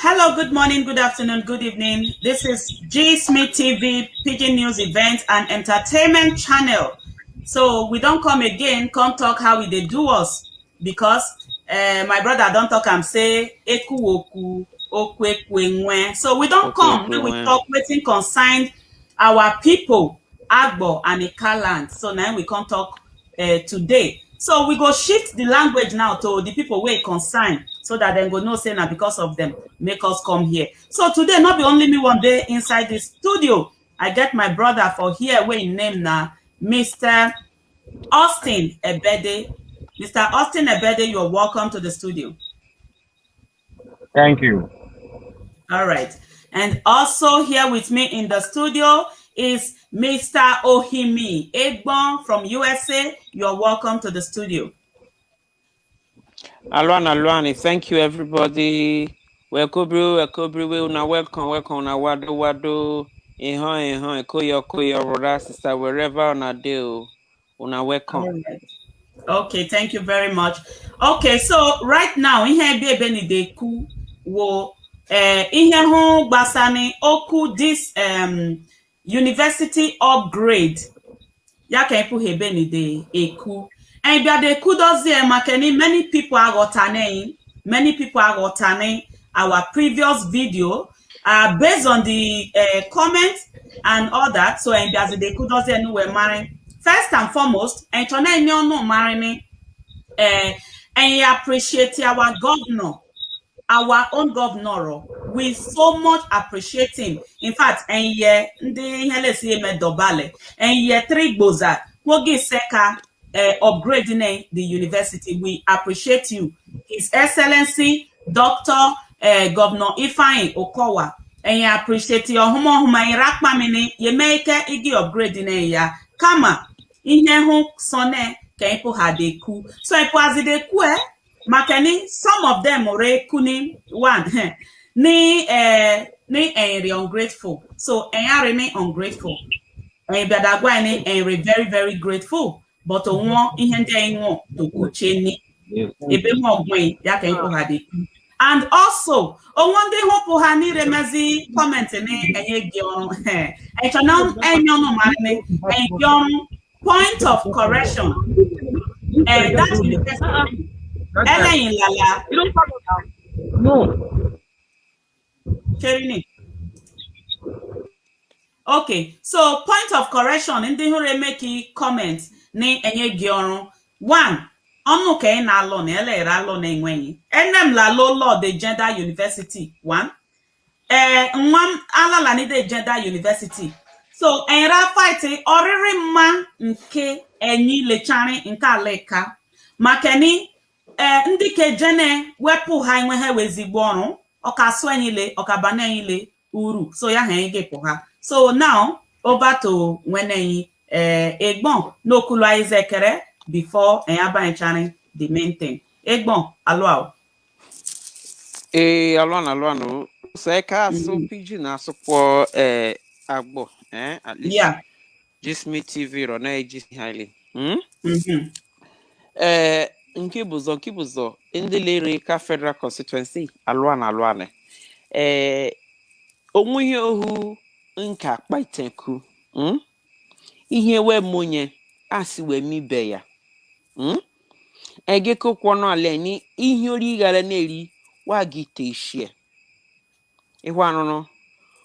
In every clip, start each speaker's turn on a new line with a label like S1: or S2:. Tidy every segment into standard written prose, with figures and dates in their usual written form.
S1: Hello, good morning, good afternoon, good evening. This is G Smith TV, Pidgin News Event and Entertainment Channel. So we don't come again, come talk how we they do us because my brother don't talk and say eku oku okwe. So we don't come, we talk waiting consigned our people, Agbo and Ikaland. So now we come talk today. So we go shift the language now to the people where concern so that they go know say na because of them make us come here. So today not be only me one day inside the studio. I get my brother for here where him name na Mr. Austin Ebede. Mr. Austin Ebede, you're welcome to the studio.
S2: Thank you.
S1: All right. And also here with me in the studio is Mr. Ohimi Egbon from USA. You're welcome to the studio.
S3: Alwan, thank you everybody. Welcome, una welcome, una wado. Koyo, brother, sister, wherever una do, una welcome.
S1: All right. Okay, thank you very much. Okay, so right now, ihe ebe ni deku wo ihe hu gbasani oku this university upgrade. Ya ka ipu hebe ni de eku. And bia de eku dozie makeni many people are gotane our previous video based on the comments and all that. So and bia de eku dozie nu we mari. First and foremost, and appreciate our governor, our own governor. We so much appreciate him. In fact, and three boza, seka upgrading the university. We appreciate you, His Excellency Dr. Governor Ifeanyi Okowa. And you appreciate your huma irakmamini, ye make igi upgrading ya. Kama ihe hu sone ka ipo hadeku. So ipo azideku makani some of them ore kuni one ni ungrateful. So remain ungrateful. Biadagwa ni very very grateful. But onwo ihe ndi enwo to kuche ni ebe mo ogwen ya ka ipo hadeku. And also, one day hope hani remezi comment ni enye gion. Point of correction. That university. Ellen Lala.
S2: No.
S1: Okay, so point of correction in the hore make comments ni enye gion. One. Ọnụ ka ị na-alụ na elere alụ na enweghị enem la law the gender university one nwa m alala ni the gender university so enra fight oriri mma nke enyi lechari nke aleka makeni ndị ke jene wepụ ha enwe ha wezigbo ọrụ ọkasu enyile ọkabana enyile uru so ya ha egepụ ha so now over to nwenenyi egbon n'okulu aizekere before Abanchani the main thing. Egbon, allow.
S3: Alwan. So I can so pidgin na so for Agbo, at least.
S1: Yeah.
S3: Just me TV or na just highly. Nkibuzo in the Lyrica Federal Constituency, Alwan. Omuye ohu nka kpaitenku. Ihe we munye asi we mi beya. Egeko kwono ale ni ihe ori gara na-eri wagite ishie ihwanu no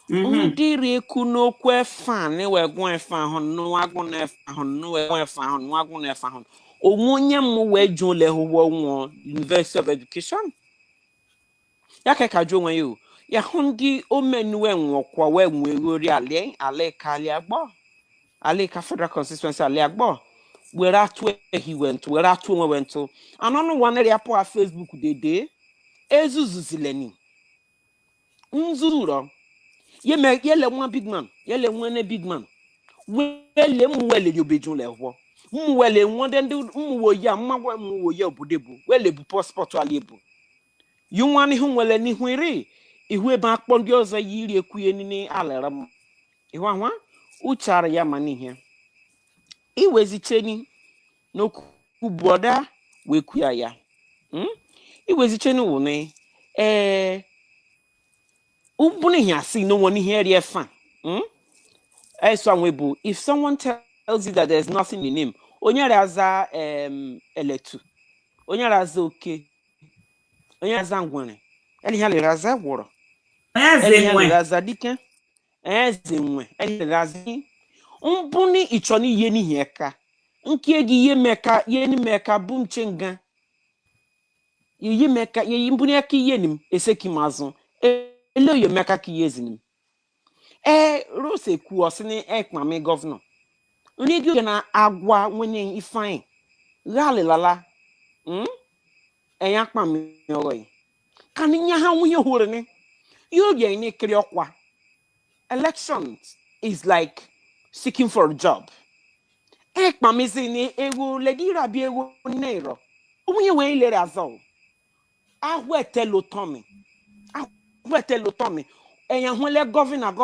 S3: ndiri eku n'okwu efa ni we gwan efa ho no agun na efa ho no we gwan efa ho no agun na efa ho omunye mu we jun le ho won University of Education ya ka jo won yo ya hundi o menu we nwokwa we nweri ale kali agbo ale ka Federal Constituency ale agbo where at where he went, where at where went to. And on one area po a Facebook de ezuzuzileni. Nzuro. Yele one big man. Yele one big man. Wele mwele yo bejun lewo. Mwele one den do mwo ya mwa mwo ya budebu. Wele bu passport alibu. You wani hu wele ni huiri. Ihwe ba kpondi ozo yiri ekuye ni aleram. Ihwa hwa uchara ya mani here. Iwezicheni no brother we kuyaya iwezicheni wone Ubuni here see no one here the fan. If someone tells you that there's nothing in him, onyaraza eletu, onyaraza okay, onyaraza ngwane, eni raza woro, eni raza dike, zenwe, eni raza. Mbuni ichoni yeni heka, nkiegi ye meka yeni meka bumchenga, ye meka ye mbuni aki yenim eseki mazon, elo ye meka ki yezinim. Rose ku osini ekmame governor. Unigi na agwa winning ifine. Rally lala. Eyak mame oroy. Kaninya ha wuye horene. You ye ni kriokwa. Elections is like seeking for a job. Ekmame zini ewu ledi rabi ewu neiro. Wuye we ile razol. Ahwete lotomi. Ahwete lotomi. Eyan hwele governor.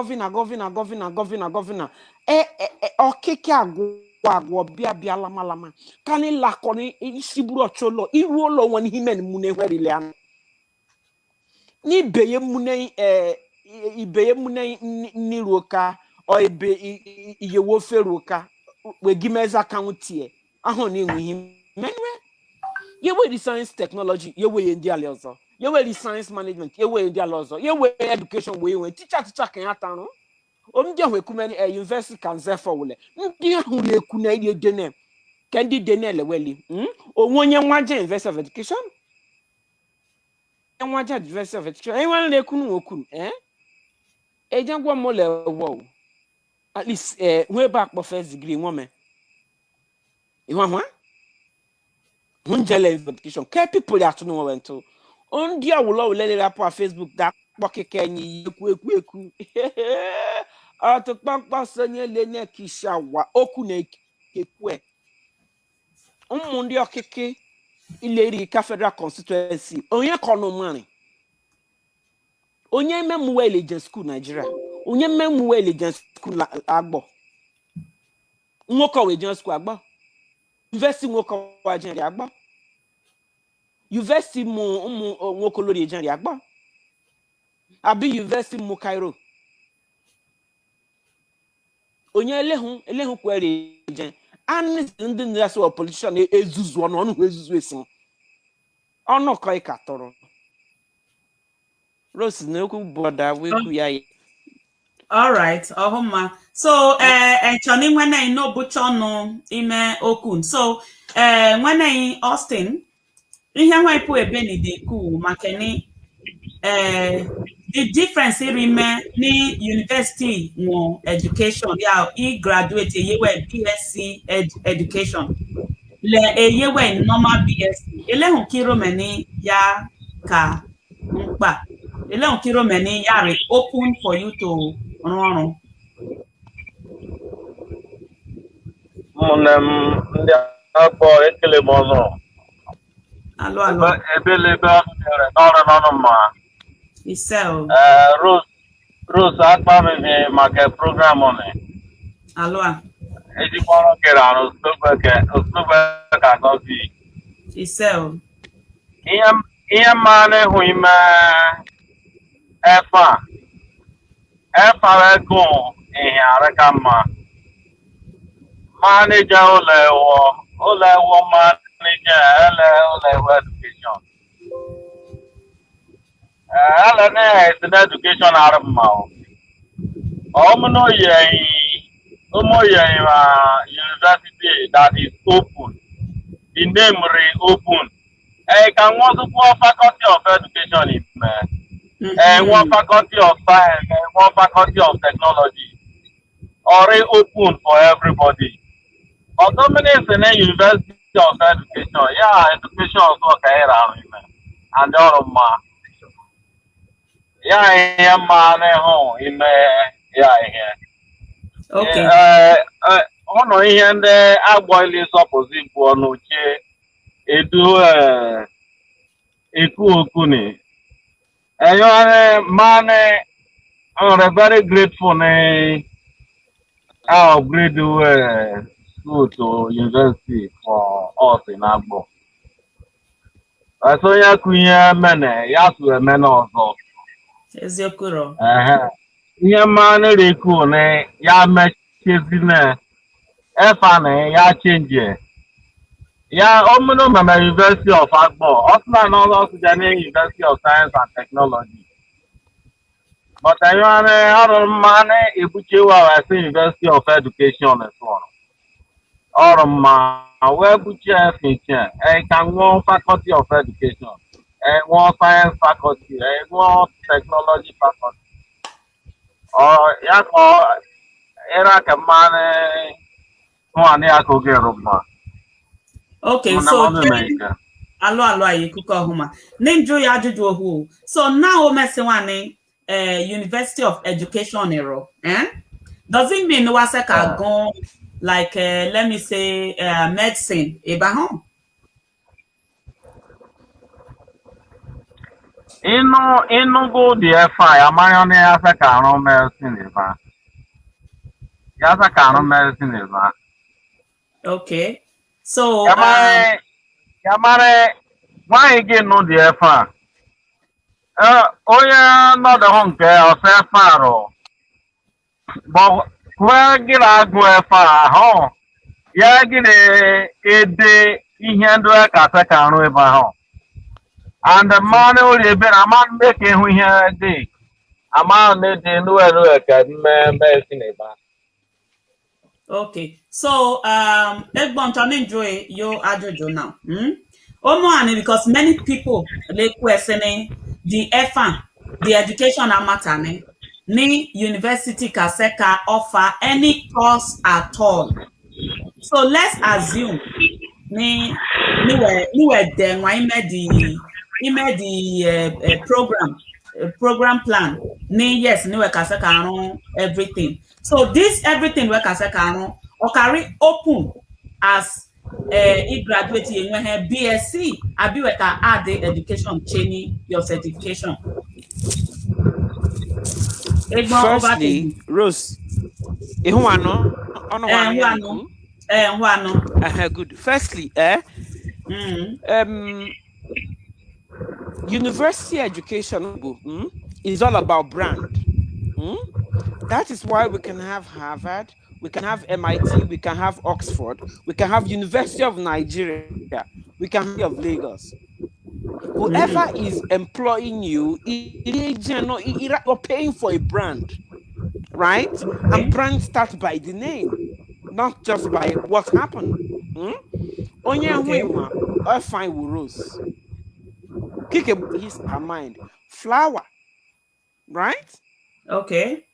S3: Okeke agwo bia lama. Kani lakoni isiburu ocholo. Iru olo wani himen mune hwerile an. Ni beye mune ni roka. O iye wofe roka. We gimeza kauntie. Ahon ni him. Menwe. Yewe the science technology. Yewe yendi aleozo. Yewe the science management. Yewe yendi aleozo. Yewe education we teacher can atano. Omdia we kumani university can therefore wole. Ndia hu kuna ile dene. Kendi dene le weli. Onwonye nwaje university of education. Nwaje university of education. Enwan le kunu okun, Ejangwa mo le wo. At least way back for first degree woman. Iwa Hunjele education. Ke people ya tunu went to. Ondia wulo le rapport Facebook da bokeke nyi eku. Atokpakpa sonye lene kishawa oku na ekwe. Umundi okeke ileri ka federal constituency. Onye kono mani. Onye memuwe election school Nigeria. Onye memuwe election school agbo. Nwoko we election school agbo. University nwoko wa jenri agbo. University nwoko lori jenri agbo. Abi university mu Cairo. Onye elehun kwere jen. Anis ndị nasi wa politician ezuzu ọnụ ezuzu esin. Ọnụ kọ ikatọrọ. Rose na okwu boda weku ya.
S1: All right, ohoma. So enchoni nwene ino buchonu ime okun. So nwene Austin ihe nwa ipu ebe ni de ku makeni the difference remain ni university no education ya graduate yewe BSc education le yewe normal BSc elehun kiro meni ya ka mpa elehun kiro meni ya re open for you to run
S2: ndị akpọ ekele m ọzọ.
S1: Alo.
S2: Ebelebe n'ọrụ ma.
S1: Isel.
S2: Rose akpamizi maka program ọnụ.
S1: Alo.
S2: Ejikwa kere arụ osogbe ka gọzi.
S1: Isel.
S2: Ihe mma na-ehụ ime efa ego ihe arịka mma. Manager ụlọ ewu manager ụlọ ewu education. Ala na-esi na education arị mma o. University that is open. The name reopen. Can also for faculty of education in one faculty of science, one faculty of technology. Already open for everybody. Although many is in a university of education, education also carry around and all of ma.
S1: Okay.
S2: Ono ihe ndị agboili sọpụzi bụ ọnụche edu eku okuni. I'm very grateful I upgrade school to university for us in Agbo. So ya kunye mene, ya su emene ọzọ.
S1: Eziokuro.
S2: Ihe mmanụ reku na ya mechizina efa na ya change ya omunu mama University of Agbo osman also University of Science and Technology but I ọrụ mmanụ ebuchewa wasi University of Education as well ọrụ mma wee buche fiche can one Faculty of Education one Science Faculty one Technology Faculty ya ka era ka mmanụ nwaanyị akụghị rụma.
S1: Okay, so alo ayikuko huma. Ninjo ya ajuju ohu. So now Omesiwane University of Education ero. Does it mean waseka go like let me say medicine ebahon?
S2: Inu go the FI amaya ne aseka ro medicine eba. Ya aseka ro medicine eba.
S1: Okay. So
S2: Yamare why again no the FI? Oya no the home care of FI. But where get I go FI ho? Ya get ede ihe ndo ka aseka ro eba ho. And the man only been a man making who here day. A man made the new medicine.
S1: Okay, so Egbon enjoy your ajojo now. Omo because many people they questioning the EFA, the education amatane, ni university kaseka offer any course at all. So let's assume ni were then why made the program plan. Ni yes, ni we kaseka everything. So this everything we kaseka or carry open as he graduate in BSc, abi we can add the education training your certification.
S3: Firstly, Rose, good. Firstly, university education is all about brand. That is why we can have Harvard, we can have MIT, we can have Oxford, we can have University of Nigeria, we can have of Lagos. Whoever is employing you, you're paying for a brand, right? Okay. And brand starts by the name, not just by what happened. I find Rose. Kick her mind. Flower, right?
S1: Okay.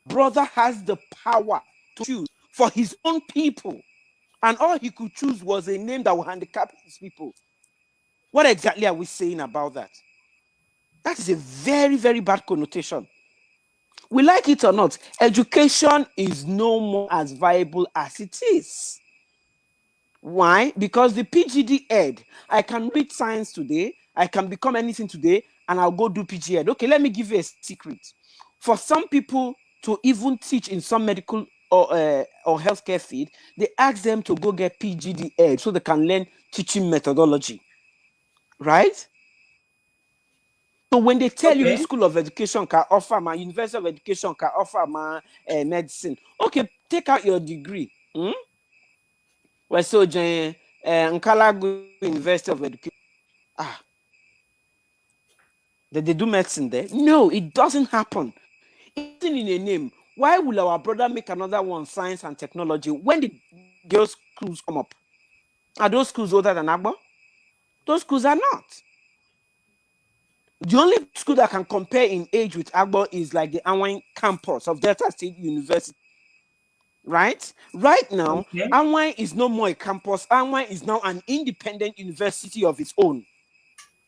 S3: Brother has the power to choose for his own people. And all he could choose was a name that will handicap his people. What exactly are we saying about that? That is a very, very bad connotation. We like it or not, education is no more as viable as it is. Why? Because the PGD Ed, I can read science today, I can become anything today, and I'll go do PG Ed. Okay, let me give you a secret. For some people to even teach in some medical or healthcare field, they ask them to go get PGD Ed so they can learn teaching methodology, right? So when they tell you the School of Education can offer my University of Education can offer my medicine, okay, take out your degree. Well, so Nkalagu University of Education, did they do medicine there? No, it doesn't happen. It's in a name. Why will our brother make another one, science and technology? When did those schools come up? Are those schools older than Agbo? Those schools are not. The only school that can compare in age with Agbo is like the Anwine campus of Delta State University. Right? Right now, Anwine is no more a campus. Anwine is now an independent university of its own.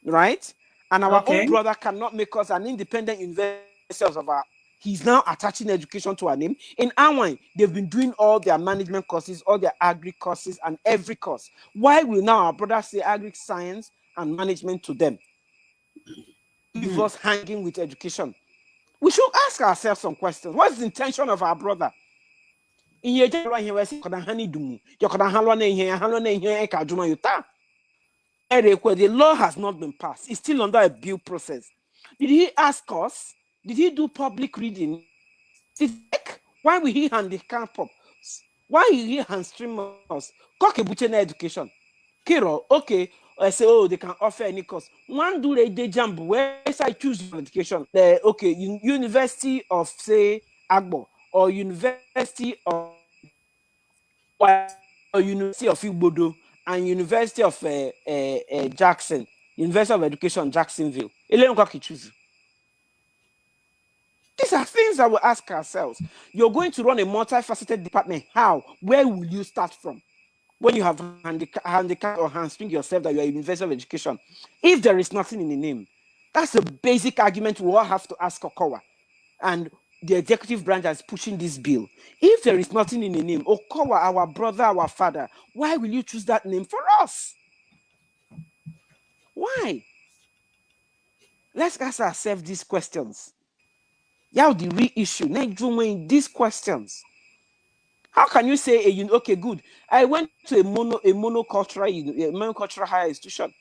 S3: Right? And our own brother cannot make us an independent university of our. He's now attaching education to our name. In Anwine, they've been doing all their management courses, all their agri courses, and every course. Why will now our brother say agri science and management to them? Leave us hanging with education. We should ask ourselves some questions. What's the intention of our brother? In your general, he was saying, the law has not been passed. It's still under a bill process. Did he ask us? Did he do public reading? Why will he handicap us? Why will he hamstring us? Education. Kiro, okay. I say, oh, they can offer any course. One do they jump where I choose education. Okay, University of say Agbo or University of Igbodo and University of Jackson, University of Education, Jacksonville. These are things that we'll ask ourselves. You're going to run a multifaceted department. How? Where will you start from? When you have handicap or hamstring yourself that you are a University of Education, if there is nothing in the name, that's a basic argument we all have to ask Okowa. And the executive branch is pushing this bill. If there is nothing in the name, Okowa, our brother, our father, why will you choose that name for us? Why? Let's ask ourselves these questions. Yeah, the real issue. These questions. How can you say, okay, good. I went to a monocultural higher institution.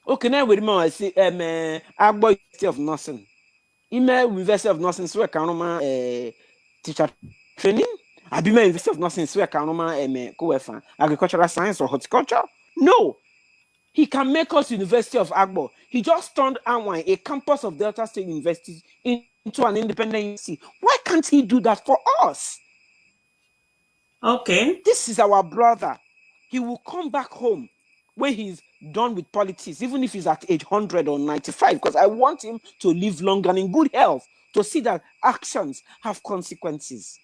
S3: Okay, now we remember I say, Agbo University of Nursing. University of Nursing, so I can teacher training. I be University of Nursing, so I can agricultural science or horticulture. No, he can make us University of Agbo. He just turned Anwan, a campus of Delta State University, into an independent university. Why can't he do that for us?
S1: Okay.
S3: This is our brother. He will come back home when he's done with politics, even if he's at age 100 or 95, because I want him to live long and in good health, to see that actions have consequences.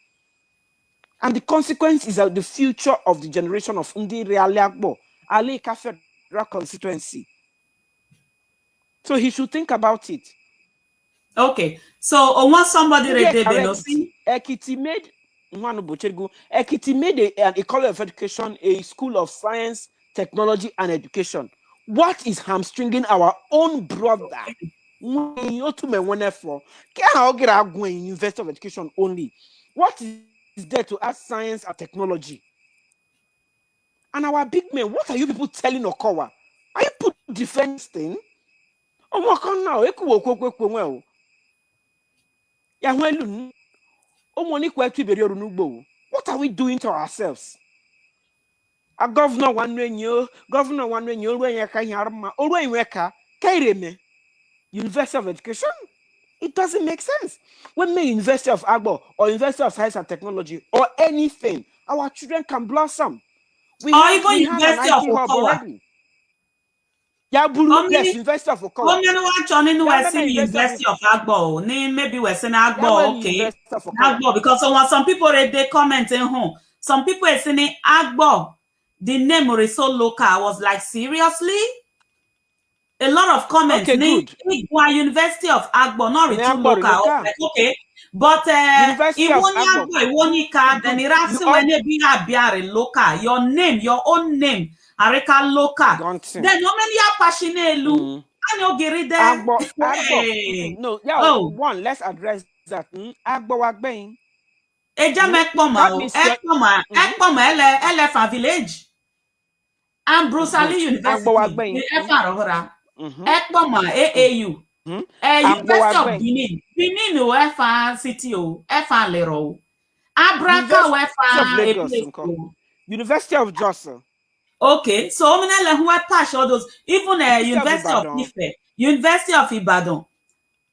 S3: And the consequence is the future of the generation of Ndi Reale Agbo, Aleka Federal Constituency. So he should think about it.
S1: Okay. So, I want somebody
S3: Ekiti made a college of education, a school of science, technology, and education. What is hamstringing our own brother? University of Education only. What is there to add science and technology? And our big men, what are you people telling Okowa? Are you put defense thing? What are we doing to ourselves? A governor University of Education. It doesn't make sense. When the University of Agbo or University of Science and Technology or anything, our children can blossom.
S1: We have University of Okowa.
S3: Yes, University of Okowa.
S1: University of Agbo. Maybe we're saying Agbo, okay. Agbo, because some people they comment in home. Some people are saying Agbo. The name is so local. I was like, seriously? A lot of comments.
S3: Okay, good.
S1: University of Agbo, not too local. Like, okay. But local. Your name, your own name. Areka local. Then how many are passionate?
S3: One, let's address that. Agbo Wagbeng.
S1: Elephant Village. And Bruce Ali University. Ekpoma AAU. University of Benin. Benin o Efa City o. Efa Lero. Abraka o Efa
S3: University of Jos.
S1: Okay, so ominele who pass all those, even University of Ife, University of Ibadan.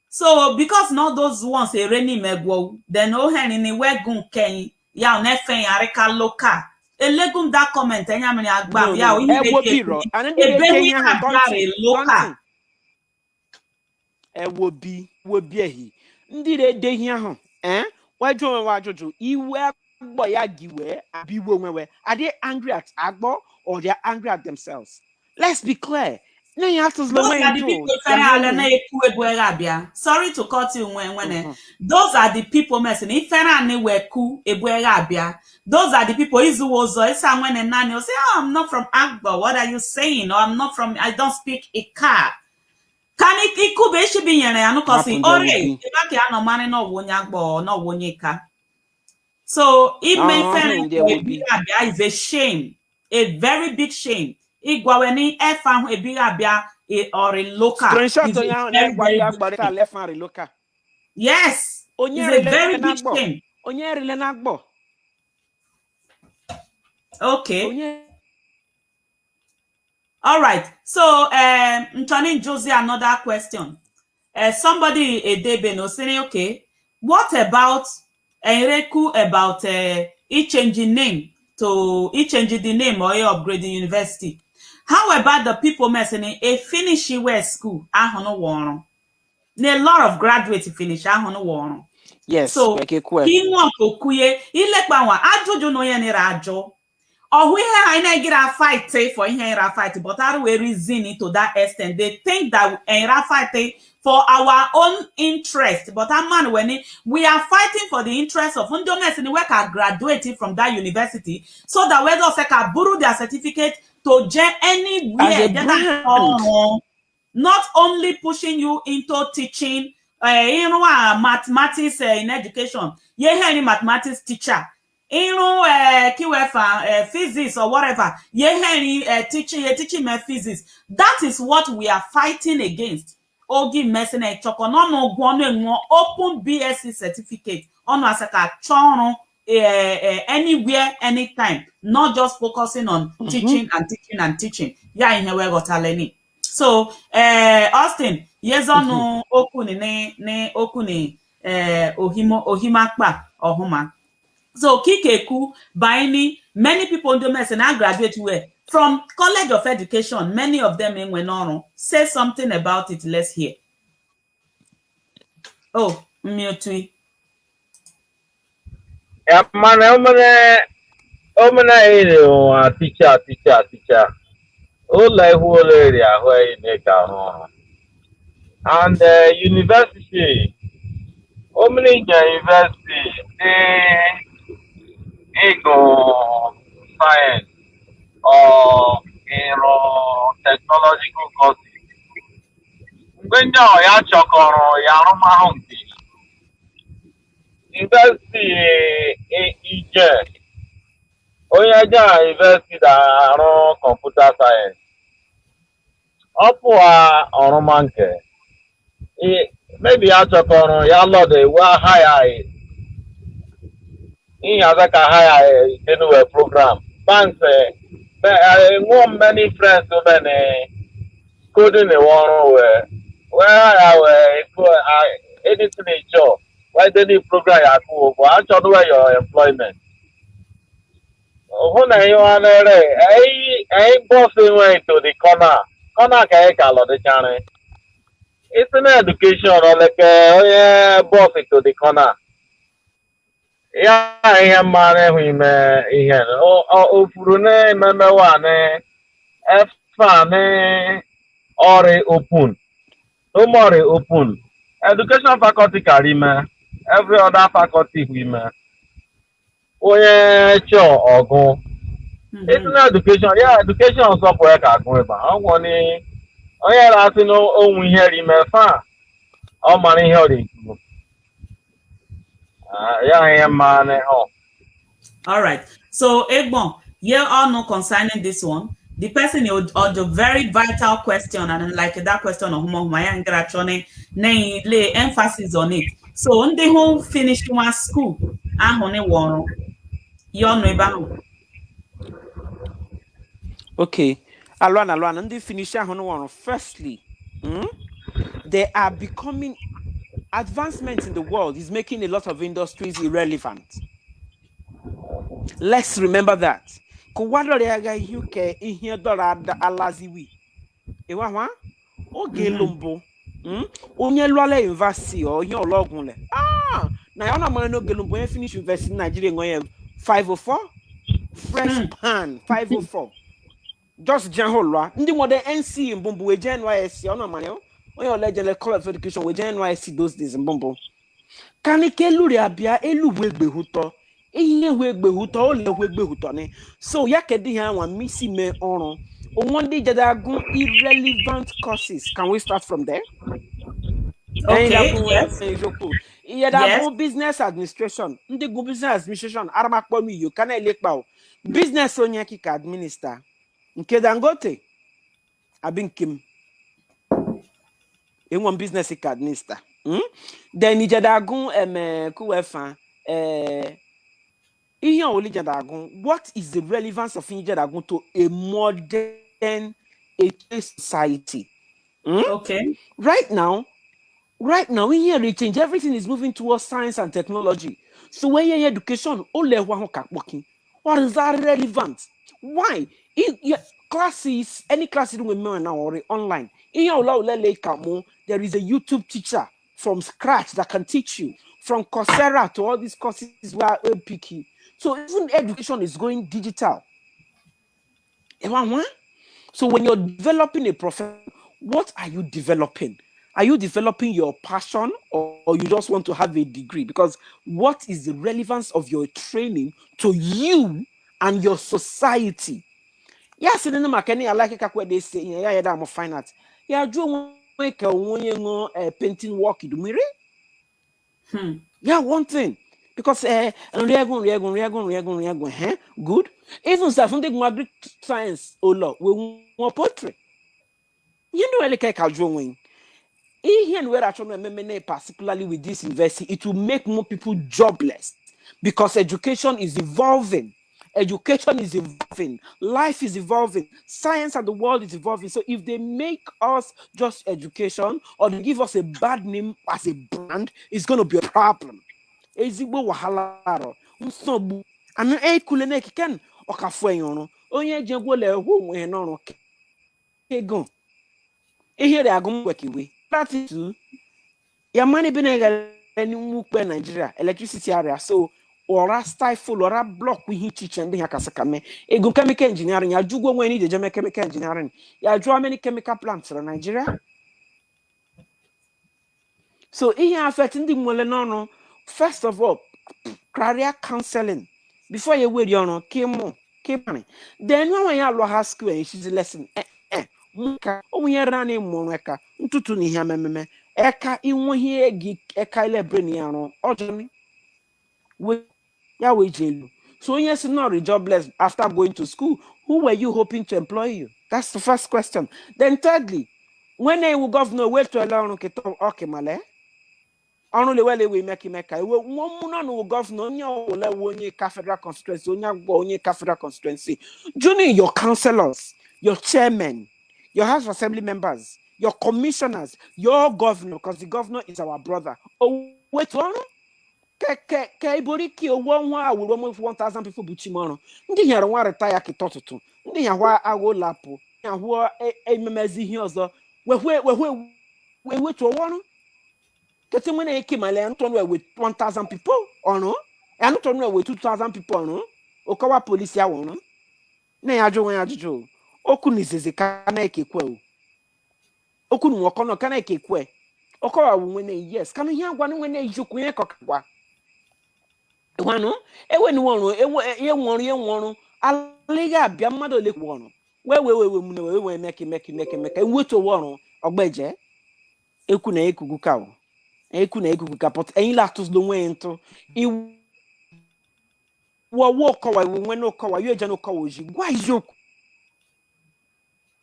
S1: So because not those ones a reni megwo, then no hen in the wegun ken ya nefen areka local. A legum that comment enya mani agba ya
S3: will be ndi de hia ho wajojo iwe agbo ya giwe abi wo are they angry at Agbo or they are angry at themselves? Let's be clear.
S1: Sorry to cut you when those are the people messing. If those are the people when say, oh, I'm not from Agbo. What are you saying? Or I'm not from, I don't speak Ika. Can it could be she be no so it may is a shame, a very big shame. igwaweni efa ebirabia or in local.
S3: Screenshot
S1: Is a
S3: on
S1: very, very
S3: your
S1: big shame.
S3: left and local.
S1: Yes, it's a very big shame. Okay. All right. So, Ntoni Josie, another question. Somebody Edebeno saying, okay, what about Enreku about changing the name or upgrading university? How about the people mentioning a finish where school? A lot of graduates finish.
S3: Yes.
S1: So, inwa kokuye ilekbanwa ajojo no ye nira ajo. Or we have a fight for here fight, but are we reasoning to that extent? They think that we're fighting for our own interest, but a man when we are fighting for the interest of Undomes and work are graduating from that university, so that whether they borrow their certificate to join anywhere. Not only pushing you into teaching, mathematics in education. You hear any mathematics teacher. Physics or whatever, teaching me physics. That is what we are fighting against. Ogi mesene choko no open BSc certificate on asaka chono anywhere, anytime, not just focusing on teaching and teaching and teaching. Yeah, in we got aleni. So Austin, yes or no okuni ne okuni ohimakpa ohuma. So Kikeku, Baini, many people in the mess and I graduate were from College of Education. Many of them in Wenono. Say something about it. Let's hear. Oh, Mutui.
S2: Yeah, man, teacher. Oh, like whole area where you make and university. University, ego science or technological courses. When you chokoro yaruma university ije onye university da computer science. Opua oromanke. Maybe ya chokoro ya lode wa high in Yazaka high anyway program. Thanks many friends so many coding the one where I anything in job. Why they need program ya cool but actually where your employment. When you are there, I boss way to the corner ka the channel. It's an education or like boss to the corner. Yeah, I am man him here. Oh, Furune, Memawane, Fane, Ore open. No more open. Education faculty Karima, every other faculty women. Oh, yeah, sure, or go. It's an education, yeah, education on software. I want to. Oh, yeah, that's no own here in my farm. All money here. Yeah, I am man.
S1: All right. So, Egbon, you all know concerning this one. The person or the very vital question, and like that question of Humaya and lay emphasis on it. So, on the whole finish one school, I only one. You know about.
S3: Okay. Alwan, and they finish one. Firstly, they are becoming advancements in the world is making a lot of industries irrelevant. Let's remember that. Kowado reaga UK in here alaziwi. Ewa oge lombo. Onye lwale university or your logunle. Na yana man no gelombo finish university in Nigeria ngoye 504 fresh pan 504. Just general ndi mo de NC mbombo we NYSC ona man yo. Onye legend college of education we NYSC those days mbombo. Kanike luri abia eluwegbe huto. So yakedi ha wan misi me oron. Omondi jadagun irrelevant courses. Can we start from there?
S1: Okay. Yes.
S3: Yes. Business administration. Ndi go business administration. Aramakpo mi yo kana elekpa. Business onye kika administer. Nke Dangote, abinkim. In one business administrator. Then Nijadagun Kuwefa what is the relevance of Nijadagun to a modern society?
S1: Okay.
S3: Right now, in here they change, everything is moving towards science and technology. So when you education, what is that relevant? Why? Classes, any classes with me now or online. There is a YouTube teacher from scratch that can teach you, from Coursera to all these courses where pick you. So even education is going digital. So when you're developing a profession, what are you developing? Are you developing your passion, or you just want to have a degree? Because what is the relevance of your training to you and your society? Yes, in the makeni, I like it they say, yeah, I'm a fine art. Yeah, do painting work do me. Yeah, one thing. Because good. Even something Margaret science, oh Lord, we want portrait. You know, like I drawing. Here where actually particularly with this university, it will make more people jobless because education is evolving. Education is evolving. Life is evolving. Science and the world is evolving. So if they make us just education or they give us a bad name as a brand, it's going to be a problem. Ezigbo wahala nsogbu anu ekulene kiken okafu eyon onye jegwo le ho onwe n'ọrụ ego ihere agum wekiwe that is ya money bi na any mukpe Nigeria electricity area so ora stifle ora block we chiche ndị ha kasaka me ego chemical engineering ya jugo onwe ni je chemical engineering ya ju many chemical plants in Nigeria so ihe affect ndị nwele n'ọrụ first of all career counseling before you wait on keep then when you high school and she's lesson muka onye rani monweka ntutu ni ha mememe eka inwohie gi eka ile brain yaron ojoni we ya we jelu so onye is not jobless after going to school who were you hoping to employ you? That's the first question. Then thirdly, when a governor wait to allow okay male only where we make one no governor onye federal constituency onye federal constituency junior your councillors, your chairmen, your House of Assembly members, your commissioners, your governor, because the governor is our brother. Oh wait on Iboriki 1,000 people buchimono ndị nyara nwa retire kitotutu ndị nyahwa ago lapo nyahwa ememezi ihe ọzọ we to one Kete when I came, I learned with 1,000 people or no? I don't know with 2,000 people or no? Okawa police ya wono. Ne ajo. Okunize kana ekekwe. Okunu wakono kana ekekwe. Okawa wene yes. Kanu hiya gwa wene ijoku yen kokwa. Wano ewe ni wono ye wono aliga bia mmado le wono. We make weto wono ogbeje. Eku na ekugu kawo. Eku na ekugu kapot en la tos do wento I wo kowa we no kowa yo eja no kowa ji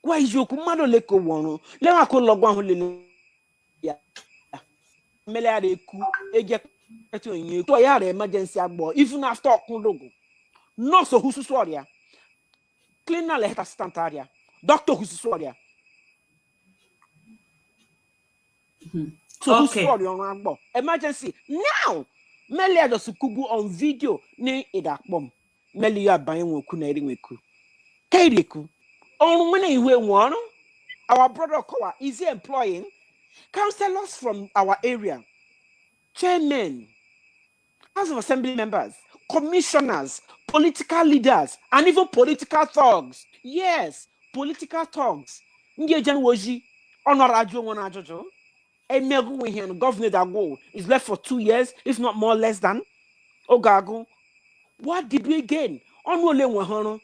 S3: gwa ijoku mmado le ko wono le ma ko logwa ho le ya mele ya eku eje eto yin to ya re emergency agbo even after okunlogo nurse hususu oria cleaner le assistant area doctor hususu oria so okay. Emergency now. Meli adosukugu on video ni idakbom. Meli ya bayin woku na eri weku. Kaireku. On when iwe won. Our brother Kowa is he employing councillors from our area, chairmen, House of Assembly members, commissioners, political leaders, and even political thugs. Yes, political thugs. Nge jan woji onorajo wona ajojo. Governor Dago is left for 2 years, if not more, less than. Ogago, what did we gain? Onwole wehono.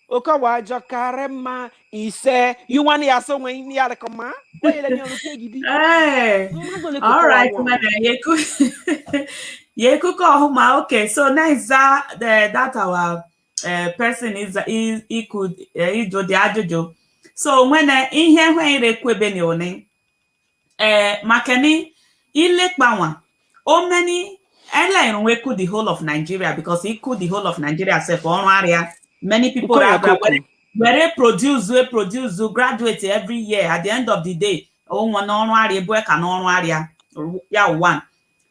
S3: Okawa Jakarema ise you want ya so when you are come.
S1: Hey, all right, Yeku. Okay, so now is that our person he could do the ajojo. So when in here when rekwebe ni oni makani ilekpawa o many airline we could the whole of Nigeria because he could the whole of Nigeria self on area. Many people where produce graduate every year at the end of the day. Oh, one area can area. Yeah, one.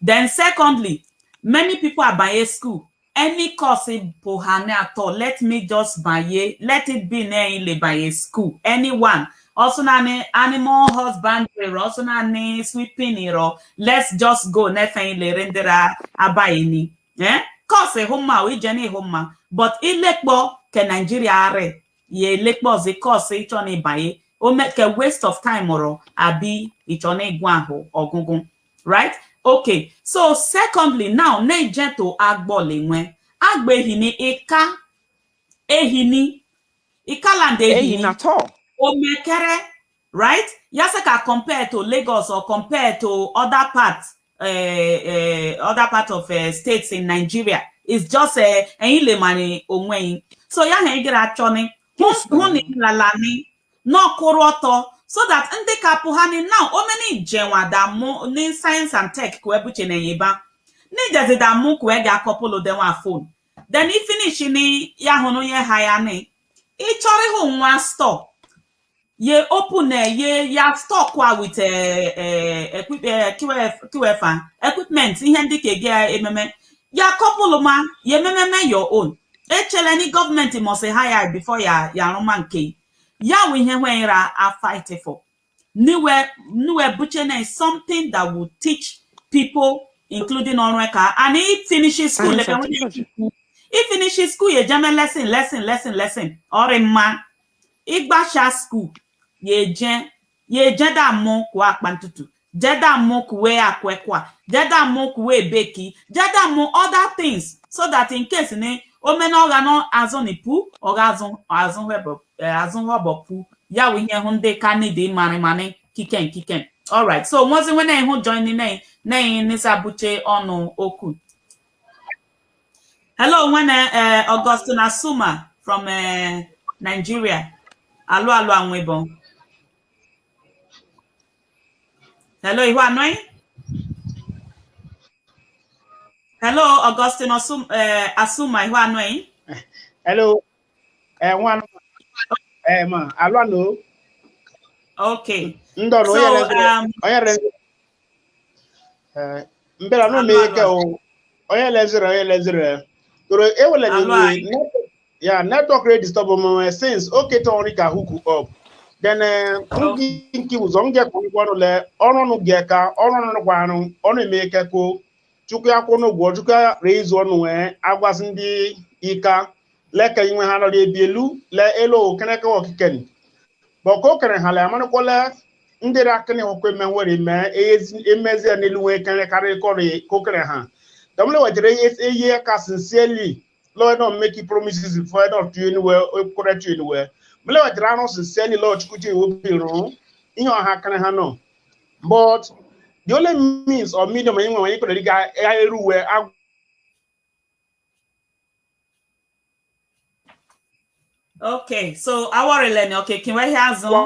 S1: Then secondly, many people are buying school. Any course in Pohane at all, let me just buy it. Let it be near by a school. Anyone. Also nane animal husbandry, also nane sweeping hero. Let's just go nefe le rendera abayini. Course homa we jenny homa. But ilekbo ke Nigeria are. Ye lekbo ze course ichone baye. O make a waste of time oro abi ichone guaho or gungun. Right? Okay. So secondly, now ne jeto agbole nwe. Agbe hini ika ehini ikalande ehini
S3: at all.
S1: Omekere, right? Yasaka compared to Lagos or compared to other parts of states in Nigeria. It's just a money onwe. So ya hegera choni huni lalani no koroto so that ndị kapuhani now o many jenwa da mo ni science and tech kwebuche na yeba ni jazi da mo kwe ga couple of them on phone. Then if finish ni ya hono ye haya ni I chori ho nwa store ye open ye ya stock with equipment ihe ndị ke ga ememe ya couple ma ye mememe your own echele ni government must hire before ya ruma nke ya we ihe wenra a fight for niwe buchene is something that will teach people including onweka and he finishes school he finishes school ye jame lesson or ma igbasha school ye jen da mo kwa akpantutu jeda mo kuwe akwekwa jeda mo kuwe beki jeda mo other things so that in case ne o mena oga no azon ipu oga azon hobo pu ya we here hunde kanide mani kiken all right so once when I hu join na nisa buche onu oku. Hello when Augustine Asuma from Nigeria. Alo anwebo. Hello, Iwa Noi? Hello, Augustine Asuma, Iwa Noi?
S4: Hello. One ma, alo no.
S1: Okay.
S4: Ndo no mbera no make o. Oya lezere. Toro e wala ni yeah, network rate disturb since okay to only ka hook up. Then nki uzonge ko ngwano le onu nu geka onu nu kwanu onu make ko chukwu akwụno gwo chukwu raise onu agwasi ndi ika leka inwe ha no le bielu le elo keneke okiken boko kere ha le amanu ko le ndi rakene okwe menwere me emezi anelu we keneke kare ko kere ha damle wajere eye ka sincerely Lord don't make you promises before I don't do anywhere or correct you anywhere. But Lord Dranos is selling Lord Chukuchi will be wrong. In your hack can I know. But the only means or medium when you could get everywhere.
S1: Okay, so our Eleni, okay, can we hear some?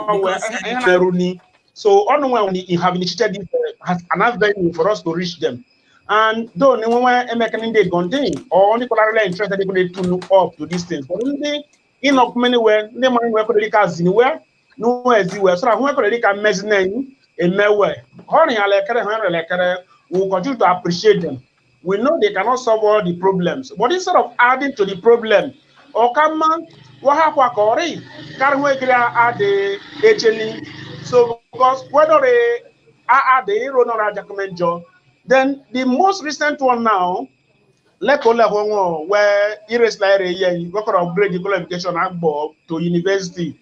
S4: So on when we have initiated this has another venue for us to reach them. And though no one American they contain or only collateral interested they to look up to these things. But they in of many where they might work with the anywhere, nowhere as you were. So I want to can measure in Melway. Honey, I will continue to appreciate them. We know they cannot solve all the problems, but instead of adding to the problem, or come on, what happened? Can't we add the HLE? So because whether they add the hero or a document job. Then the most recent one now, where you go for upgrade the qualification to university.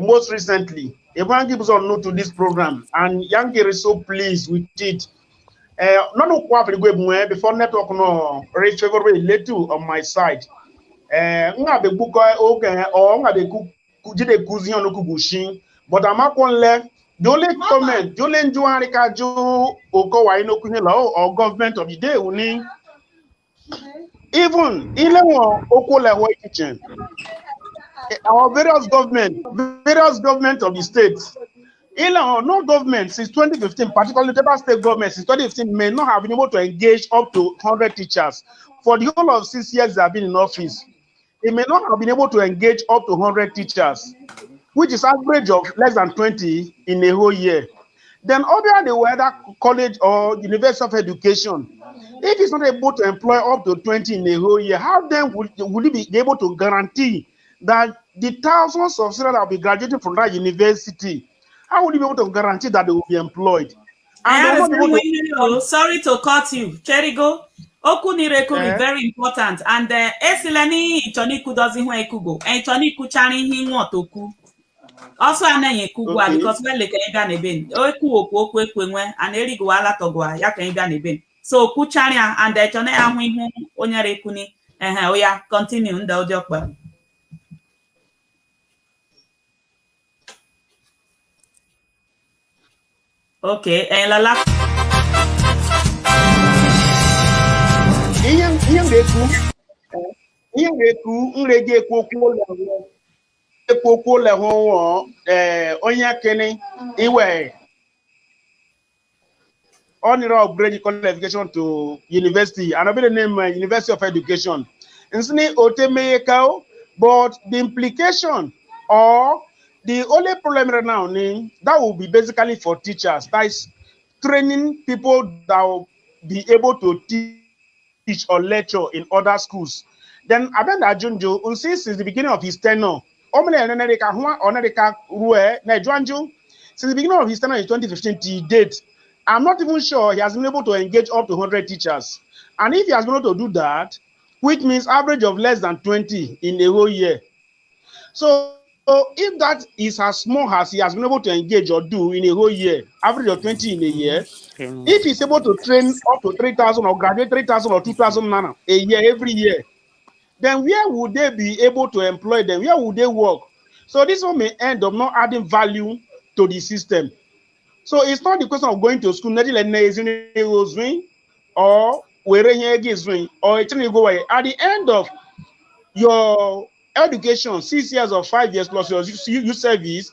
S4: Most recently, everyone gives on note to this program, and Yankee is so pleased with it. Not before network no reach little on my side. Nga book or nga the kuzi on Kubushin, but I'm not going the only comment, the only Juarika Joe or government of the day, Even Okolewa kitchen, our various government of the states, no government since 2015, particularly the state government since 2015, may not have been able to engage up to 100 teachers. For the whole of 6 years they have been in office, they may not have been able to engage up to 100 teachers, which is average of less than 20 in a whole year. Then obviously the weather college or University of Education, if it's not able to employ up to 20 in a whole year, how then would it be able to guarantee that the thousands of students that will be graduating from that university, how would you be able to guarantee that they will be employed? And they will not be able
S1: to... Sorry to cut you, Cherigo. Oku nireku is very important, and esileni ichoniku doesn't want ekugo, and ichoniku chari him what oku. Also, anaghị ekwugwa because when like ịbịa n'ebe okwu okwu ekwenwe and erigo ala tọgwa ya ka ịbịa n'ebe so kwuchara ya and echọna ya ahụ ihu onye rekuni oya continue ndị ọjọọ ọkpa. Okay, lala
S4: ihe na-ekwu nrege ekwu okwu lehu onye kene iwe honor upgrade qualification to university and the name University of Education. Nsini otemeyekao, but the implication or the only problem right now that will be basically for teachers. That is training people that will be able to teach or lecture in other schools. Then Abenda Junjo, since the beginning of his tenure, since the beginning of his tenure in 2015 to date, I'm not even sure he has been able to engage up to 100 teachers. And if he has been able to do that, which means average of less than 20 in a whole year. So if that is as small as he has been able to engage or do in a whole year, average of 20 in a year, if he's able to train up to 3,000 or graduate 3,000 or 2,000 nana a year, every year, then where would they be able to employ them? Where would they work? So this one may end up not adding value to the system. So it's not the question of going to school, or or at the end of your education, 6 years or 5 years plus your youth service,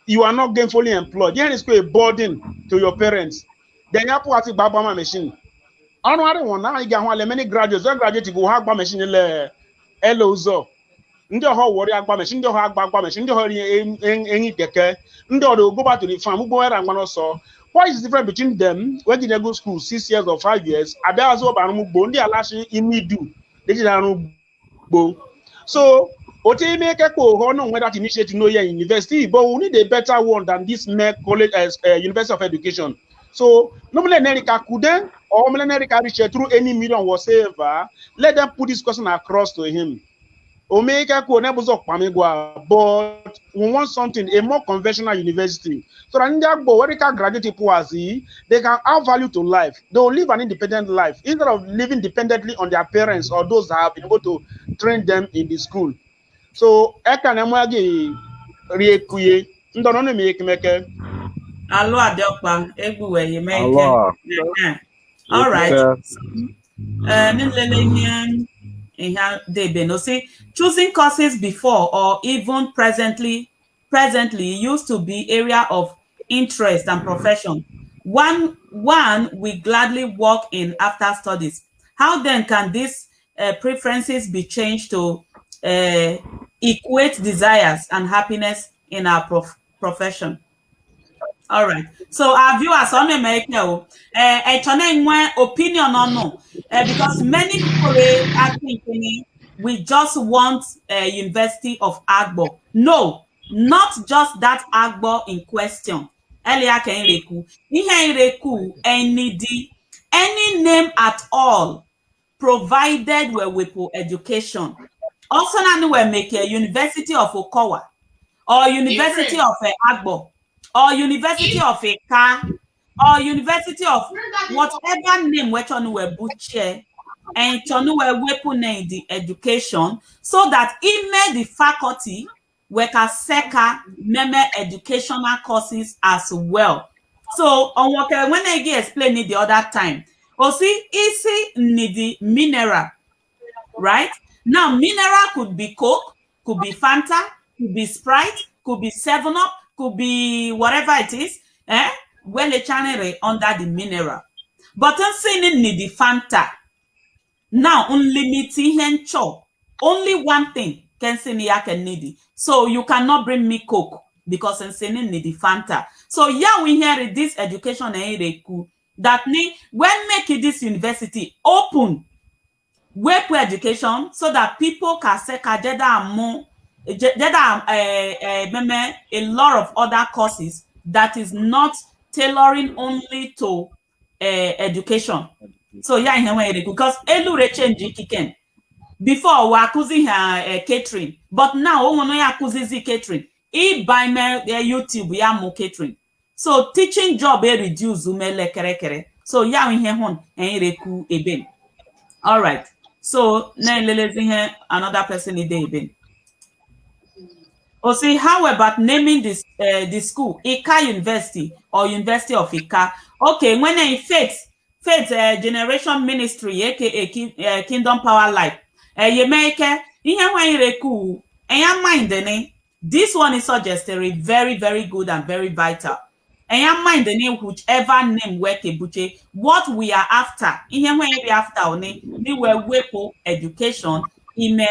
S4: you are not gainfully employed. Then it's a burden to your parents. Then you have to ask Baba machine. I don't want now. You get many graduates. Graduate go have machine Elozo. Ndị ọhụrụ wọrị agba machine, ndị ọhụrụ agba machine, ndị ọhụrụ enyi keke, ndị ọhụrụ go back to the farm. Ugbo were agba n'ọsọ. What is the difference between them when they go to school 6 years or 5 years? Abia azụ ọba arụmugbo ndị alashi imidu dị jiri arụmugbo. So ote ime kekpo ọhụrụ nwe that initiative no year university, but we need a better one than this college University of Education. So normally America couldn't or America reach through any million whatsoever. Let them put this question across to him. Omeka could never but we want something, a more conventional university. So that what they can graduate people as they can add value to life. They will live an independent life instead of living dependently on their parents or those that have been able to train them in the school. So I can
S1: all right. Choosing courses before or even presently used to be area of interest and profession. One we gladly work in after studies. How then can these preferences be changed to equate desires and happiness in our profession? All right. So our viewers on America, opinion or no, because many people are thinking we just want a University of Agbo. No, not just that Agbo in question. Any name at all, provided with education. Also, we make a University of Okowa or University of Agbo. Or University of Eka, or University of whatever name which on we butcher and chonu we weapon the education, so that even the faculty we can seka meme educational courses as well. So on what when I get explain it the other time, see easy need the mineral right? Now, mineral could be Coke, could be Fanta, could be Sprite, could be 7-Up, could be whatever it is. Well, the channel under the mineral. But I'm saying need the Fanta. Now, unlimited chop. Only one thing can say me can need it. So you cannot bring me Coke because I'm saying need the Fanta. So yeah, we hear this education that need when make this university open web education so that people can say more a lot of other courses that is not tailoring only to education. So yeah, because elure change kiken. Before we accusing her catering, but now we no accusing catering. E by me YouTube ya mo catering. So teaching job reduce umele kere. So yeah, we hear hon reku eben. All right. So now let's hear another person in the eben. See, how about naming this the school Ika University or University of Ika? Okay, when in faith generation ministry aka Kingdom Power Life. You make ihe when reku and mind this one is suggested very very good and very vital. And mind the name whichever name work buche what we are after. Ihe when we after oni we were wepo education in the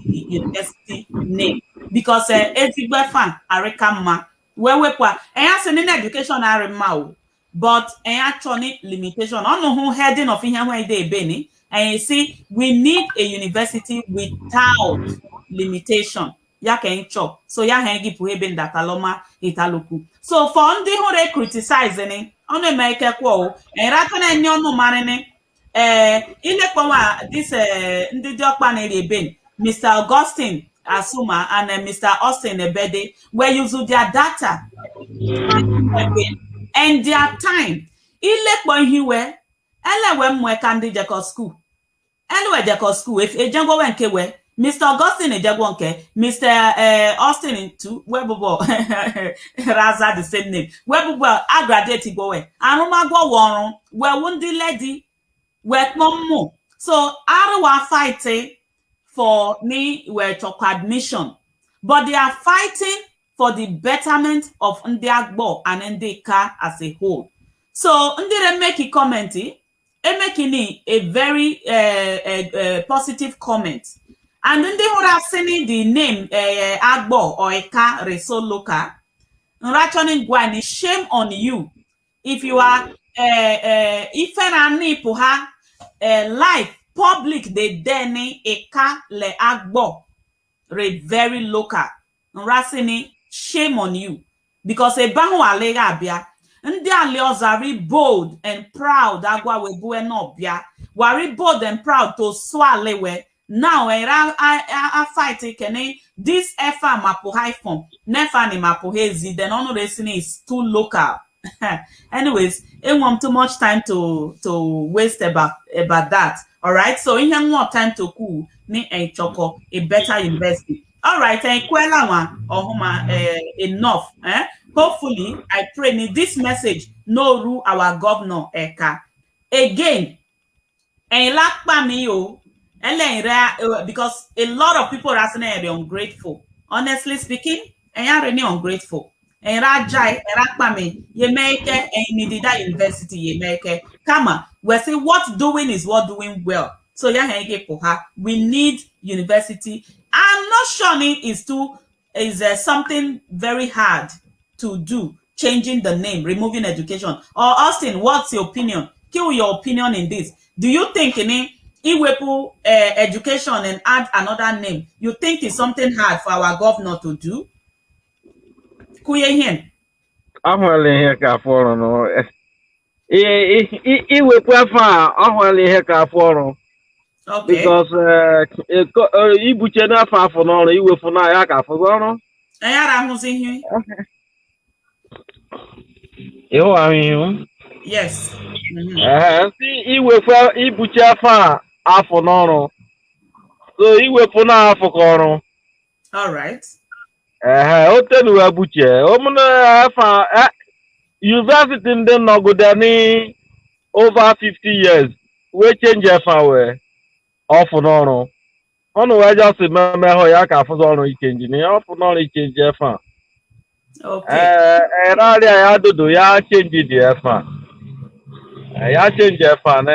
S1: university name. Because ezigbo fan arika mma we wepwa enya education are ma but enya choni limitation ono who heading of ihe when dey beni and you see we need a university without limitation ya can chop so ya hengi pu ebe ndataloma italoku so for ndị who they criticize ni ono make kwa era to na enye onu mare ni ilekwa this ndị diokpa na ebe Mr. Augustine Asuma and Mr. Austin Ebede where use their data and their time. Ilekpo hiwe elewe mwe kandi jeko school. Elewe jeko school if ejengo wenke we Mr. Augustine ejego nke Mr. Austin too webubo raza the same name. Webubo a graduate go we. Anuma go worun we wundi lady we mo. So arwa fighting for me were to admission, but they are fighting for the betterment of Ndiagbo and Ndika as a whole. So Ndire make a comment, making a very positive comment. And then they would have seen the name Agbo or Eka Reso Loka. Rachoning Gwani, shame on you. If you are Iferani Puha life public de deni Eka le Agbo re very local. Nrasini shame on you because a bahu alega abia ndi ali ozari bold and proud agwa webu no bia wari bold and proud to swalewe now era a fight kene this efa mapo high form nefa ni mapo hezi then ono resini is too local. Anyways, it won't too much time to waste about that. All right, so in here more time to cool ni a choco a better university. All right, and kwela one or homa enough. Hopefully, I pray in this message no rule our governor Eka again. And lakpa me yo, because a lot of people are saying they're ungrateful. Honestly speaking, and you're really ungrateful. And Rajai, Rakpame, ye make and Nidida University, ye make Kama. We say what doing is what doing well. So yeah, we need university. I'm not sure it is something very hard to do, changing the name, removing education. Or Austin, what's your opinion? Kill your opinion in this. Do you think in Iwepu education and add another name? You think it's something hard for our governor to do?
S2: Ahwale ihe ka afọ ọrụ no iwepụ afọ a ahwale ihe ka afọ ọrụ because ibuche n'afọ afọ n'ọrụ iwefu na ya ka afọ ọrụ
S1: ayara ahụzi ihe
S2: ihu ahụ ihu
S1: yes
S2: si iwefu ibuche afọ afọ n'ọrụ so iwefu na afọ ka ọrụ.
S1: All right.
S2: Hotel Abuche, university in the Nogodani over 50 years. We change FAW off and on. ọnụ wee jọsị mmemme hụ ya ka afụzọ ọrụ ichenji na ya ọfụ n'ọrụ ichenji efe a
S1: Okay.
S2: erarịa ya dodo ya chenji dị efe a ya chenji efe a na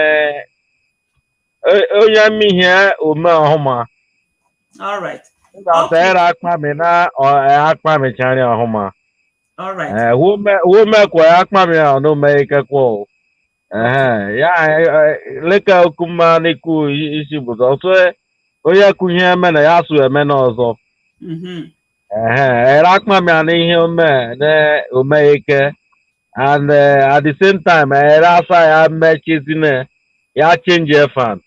S2: onye mmihie ome ọhụma
S1: All right.
S2: ga-asa
S1: Okay.
S2: era akpami na akpamichari ọhụma
S1: All right.
S2: wume kwa ya akpami a n'ume ike kwa ya leka okuma n'iku isi bụzọ so onye kụnye eme na ya sụ eme n'ọzọ era akpami a n'ihe ome na ome ike and at the same time era asa ya mechizine ya change fan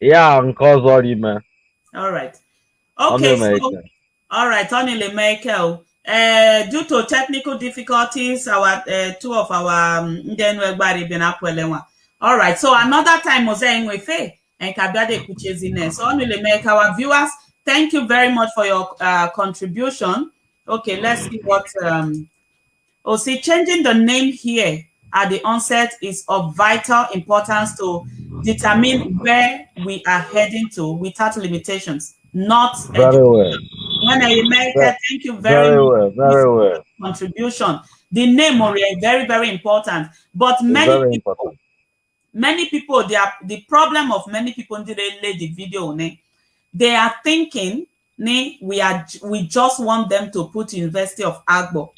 S2: ya nke ọzọ rime.
S1: All right. Okay. So, all right. Only Michael. Due to technical difficulties, our two of our all right. So another time was saying we and Kabiade Kuchezine. So only make our viewers. Thank you very much for your contribution. Okay, let's see what see, changing the name here at the onset is of vital importance to determine where we are heading to without limitations. Not
S2: very well.
S1: When I America, thank you very much
S2: well, very well.
S1: Contribution. The name is very, very important. But many people, the problem of many people in the video, they are thinking we just want them to put University of Agbo.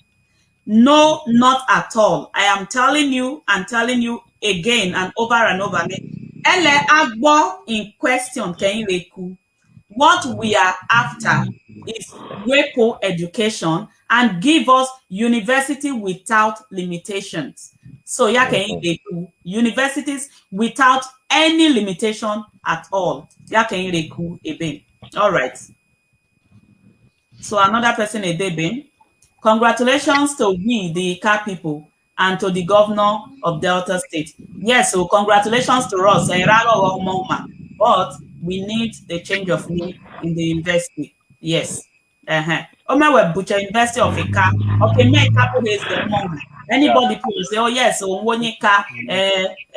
S1: No, not at all. I am telling you again and over. Ele Agbo in question, what we are after is WEPO education and give us university without limitations. So universities without any limitation at all. All right. So another person Edeben. Congratulations to we, the car people, and to the governor of Delta State. Yes, so congratulations to us. But we need the change of name in the university. Yes. Omewe Butcher University of Ika. Okay, make capital is the moment. Anybody could say, oh yes, so Wonyika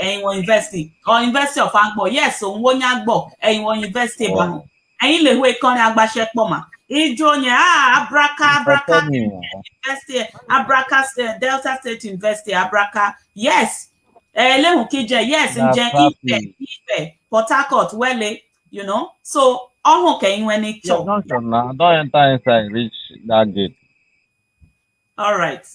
S1: university or University of Agbo. Yes, so Wonyagbo University Bank. And you le kon agbase poma. Ijonya abraka University abraka Delta State University abraka. Yes. Lehun Kije, yes, Ife, Port Harcourt, Wele, you know. So all okay when it
S2: don't enter inside, reach that gate.
S1: All right.